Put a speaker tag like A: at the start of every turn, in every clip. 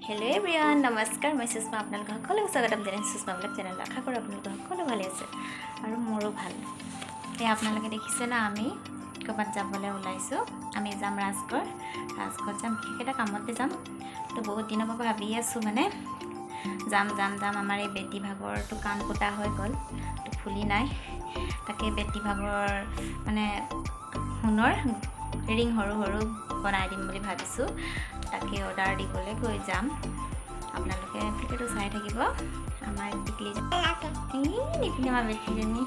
A: hello everyone नमस्कार मैं सुषमा आपलोक সকলোকে স্বাগতম জনাইছো সুষমা ব্লগ চেনেল আশা কৰো আপোনালোক সকলো ভালে আছে আৰু মোৰো ভাল এই আপোনালোকে দেখিছে না আমি কবাত যাবলৈ ওলাইছো আমি যাম ৰাজগড় যাম কিটা কামতে যাম তো বহুত দিনৰ পৰা ভাবি আছো মানে যাম আমাৰ এই বেটি ভাগৰটো কাণ কোটা হৈ গল তো ফুলি নাই তাকে বেটি ভাগৰ মানে হুনৰ ৰিং হৰু হৰু বনাই দিম বুলি ভাবিছো তাকে অৰ্ডাৰ দিবলৈ গৈ যাম আপোনালোকে ভিডিঅ'টো চাই থাকিব আমাৰ টিকলি নিপিনে আমাৰ বেটিজনী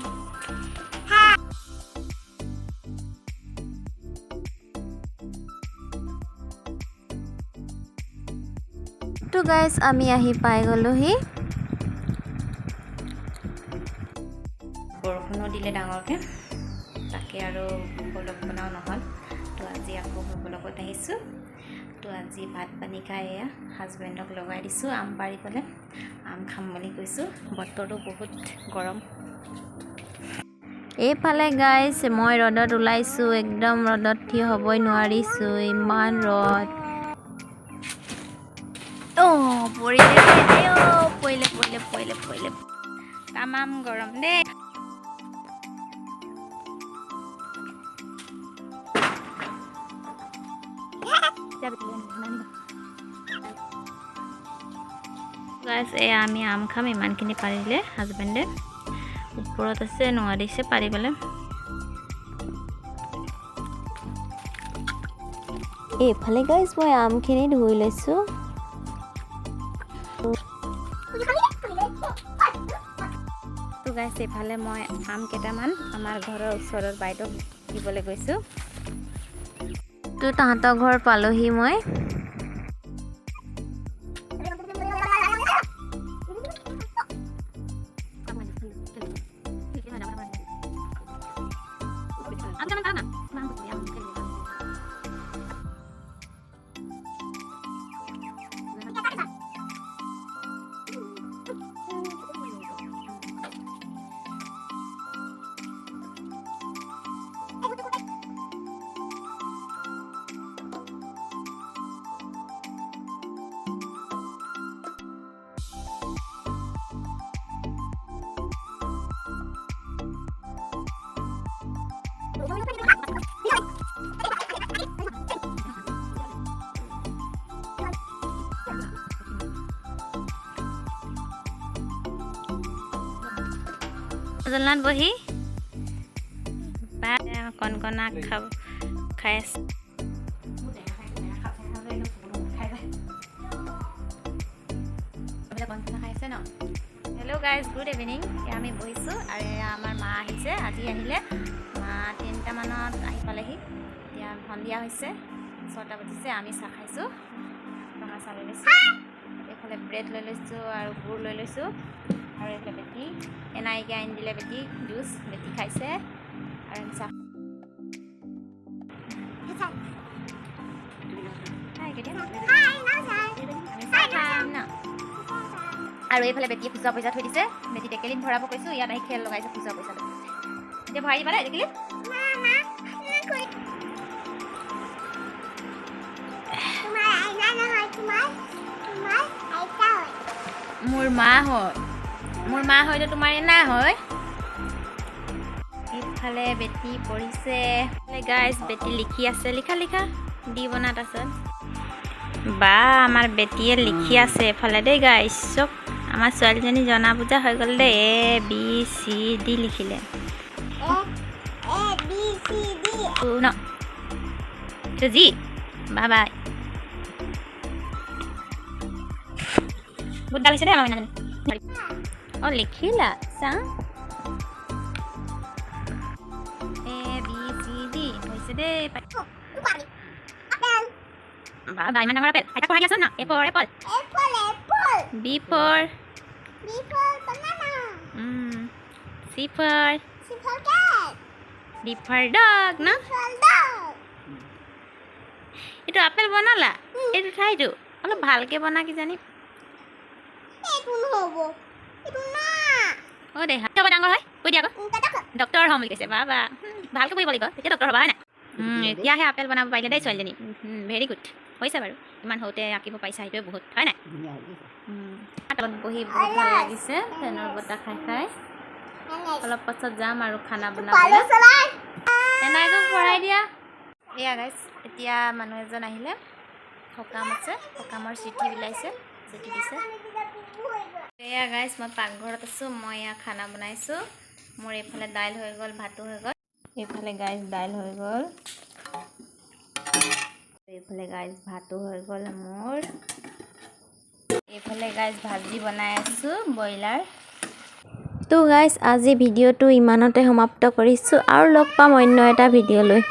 A: তো গাইজ আমি আহি পাই গলোহি বৰষুণো দিলে ডাঙৰকে তাকে আৰু ভোলক বনাও নহল তো আজি আকৌ ভোলকত আহিছো তো আজি ভাত পানী খাই হাজবেণ্ডক লগাই দিছো আম পাৰি পেলাই আম খাম বুলি কৈছো বতৰটো বহুত গৰম এইফালে গাইছ মই ৰ'দত ওলাইছো একদম ৰ'দত থিয় হ'বই নোৱাৰিছো ইমান ৰ'দ পৰিলে তামাম গৰম দে গাইছ আমি আম খাম ইমানখিনি পাৰিলে হাজবেণ্ডে ওপৰত আছে নোৱাৰিছে পাৰিবলৈ এইফালে গাইছ মই আমখিনি ধুই লৈছো তো গাইছ এইফালে মই আম কেইটামান আমাৰ ঘৰৰ ওচৰৰ বাইদেউক দিবলৈ গৈছো তো তাহাঁতৰ ঘৰ পালোহি মই জলনাত বহি কণকণা খাই আছে হেল্ল' গাইজ গুড ইভিনিং আমি বহিছো আৰু আমাৰ মা আহিছে আজি আহিলে মা 3টা মানত আহি পালেহি এতিয়া সন্ধিয়া হৈছে 6টা বাজিছে আমি চাহ খাইছোঁ ৰঙা চাহ লৈ লৈছোঁ এইফালে ব্ৰেড লৈ লৈছোঁ আৰু গুড় লৈ লৈছোঁ আৰু এইফালে বেটি এনাইকে আনি দিলে বেটি জুচ বেটি খাইছে আৰু আমি চাহ আৰু এইফালে বেটিয়ে খুচুৰা পইচা থৈ দিছে বেটি টেকেলিন ভৰাব কৈছোঁ ইয়াত আহি খেল লগাইছে খুচুৰা পইচা এতিয়া ভৰাই দিবা দেই টেকেলিন মোৰ মা হয়তো তোমাৰ এনা হয় এইফালে বেটি পঢ়িছে গাইজ বেটি লিখি আছে লিখা দি বনাত আছে বা আমাৰ বেটিয়ে লিখি আছে এফালে দেই গাইজ চব আমাৰ ছোৱালীজনী জনা বুজা হৈ গ'ল দেই ABCD লিখিলে ন জি বাই বাই বহুত গাল হৈছে দেই আমাৰ লিখিলা চা ABCD হৈছে দেই বাবা ইমান ডাঙৰ আপেল এটা পঢ়াই আছো না A for apple B for banana C for cat D for dog না এইটো আপেল বনালা এইটো ঠাইটো অলপ ভালকে বনা কি জানি এইটো নহব এইটো না ও দে হাত ডাঙৰ হয় কৈ দিয়া আকৌ ডক্টৰ হ'ম বুলি কৈছে বাবা ভালকে পঢ়িব লাগিব তেতিয়া ডক্টৰ হ'বা হয় না এতিয়াহে আপেল বনাব পাৰিলে দেই ছোৱালীজনী ভেৰি গুড হৈছে বাৰু ইমান সৰুতে আঁকিব পাৰিছা সেইটোৱে বহুত হয় নাই তলত বহি বহুত ভাল লাগিছে ফেনৰ বতাহ খাই খাই অলপ পাছত যাম আৰু খানা বনাবলৈ এনাইকো ভৰাই দিয়া এয়া গাইছ এতিয়া মানুহ এজন আহিলে সকাম আছে সকামৰ চিঠি বিলাইছে চিঠি দিছে এয়া গাইছ মই পাকঘৰত আছোঁ মই এয়া খানা বনাইছোঁ মোৰ এইফালে দাইল হৈ গ'ল ভাতো হৈ গ'ল এইফালে গাইছ দাইল হৈ গ'ল এইফালে গাইছ ভাতো হৈ গ'ল মোৰ এইফালে গাইছ ভাজি বনাই আছোঁ ব্ৰইলাৰ তো গাইছ আজি ভিডিঅ'টো ইমানতে সমাপ্ত কৰিছোঁ আৰু লগ পাম অন্য এটা ভিডিঅ' লৈ